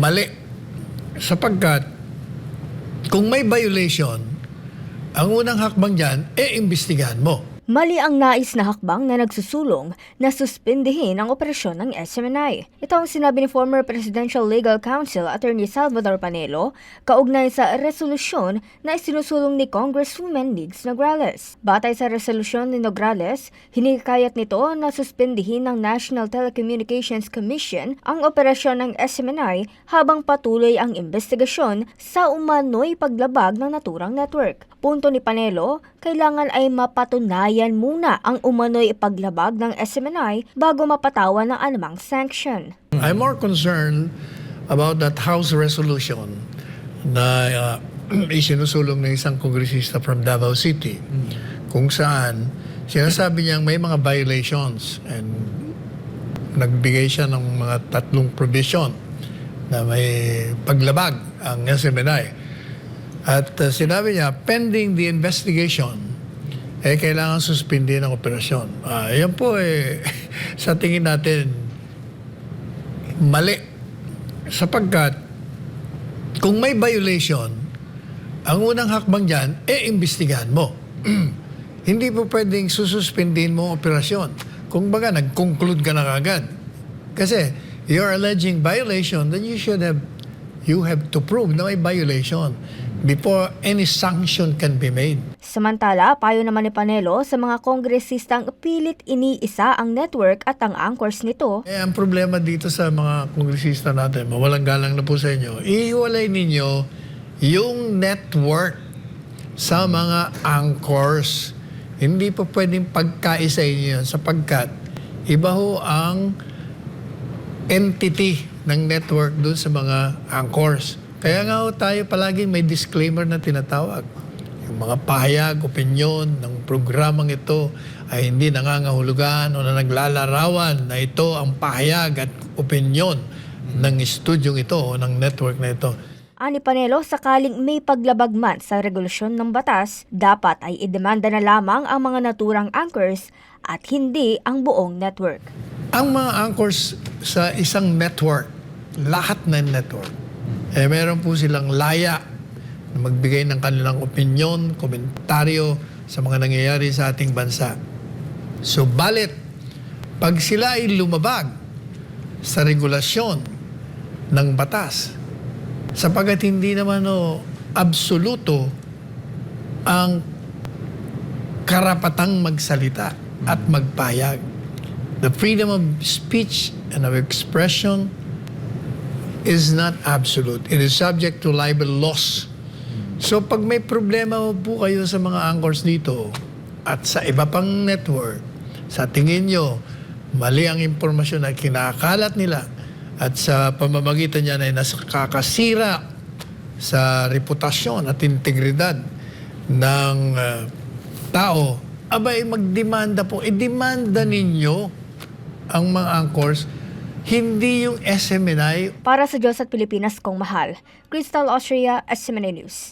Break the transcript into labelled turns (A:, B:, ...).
A: mali. Sapagkat kung may violation, ang unang hakbang dyan, imbestigahan mo.
B: Mali ang nais na hakbang na nagsusulong na suspindihin ang operasyon ng SMNI. Ito ang sinabi ni former Presidential Legal Counsel Attorney Salvador Panelo kaugnay sa resolusyon na isinusulong ni Congresswoman Nigs Nograles. Batay sa resolusyon ni Nograles, hinikayat nito na suspindihin ng National Telecommunications Commission ang operasyon ng SMNI habang patuloy ang investigasyon sa umano'y paglabag ng naturang network. Punto ni Panelo, kailangan ay mapatunayan muna ang umano'y paglabag ng SMNI bago mapatawan ng anumang sanction.
A: I'm more concerned about that House resolution na isinusulong ng isang kongresista from Davao City, kung saan sinasabi niyang may mga violations and nagbigay siya ng mga 3 provision na may paglabag ang SMNI. At sinabi niya, pending the investigation, kailangan suspendin ang operasyon. Yan po sa tingin natin, mali. Sapagkat, kung may violation, ang unang hakbang dyan, imbestigahan mo. Hindi po pwedeng sususpendin mo ang operasyon. Kung baga, nag-conclude ka na agad. Kasi, you're alleging violation, then you have to prove na may violation before any sanction can be made.
B: Samantala, payo naman ni Panelo sa mga kongresistang pilit iniisa ang network at ang anchors nito.
A: Ang problema dito sa mga kongresista natin, mawalang galang na po sa inyo, ihiwalay ninyo yung network sa mga anchors. Hindi po pwedeng pagkaisa inyo sapagkat iba ho ang entity ng network doon sa mga anchors. Kaya nga ho tayo palagi may disclaimer na tinatawag. Yung mga pahayag, opinyon ng programang ito ay hindi nangangahulugan o na naglalarawan na ito ang pahayag at opinyon ng studyong ito o ng network na ito.
B: Ani Panelo, sakaling may paglabag man sa regulasyon ng batas, dapat ay idemanda na lamang ang mga naturang anchors at hindi ang buong network.
A: Ang mga anchors sa isang network, lahat ng network, meron po silang laya na magbigay ng kanilang opinyon, komentaryo sa mga nangyayari sa ating bansa. Subalit, pag sila ay lumabag sa regulasyon ng batas, sapagat hindi naman absoluto ang karapatang magsalita at magpahayag. The freedom of speech and of expression is not absolute. It is subject to libel laws. So pag may problema po kayo sa mga anchors dito at sa iba pang network, sa tingin nyo, mali ang impormasyon na kinakalat nila at sa pamamagitan niya ay nakakasira sa reputasyon at integridad ng tao, abay magdemanda po. Idemanda ninyo ang mga anchors, hindi yung SMNI.
B: Para sa Diyos at Pilipinas kong mahal, Crystal Austria, SMNI News.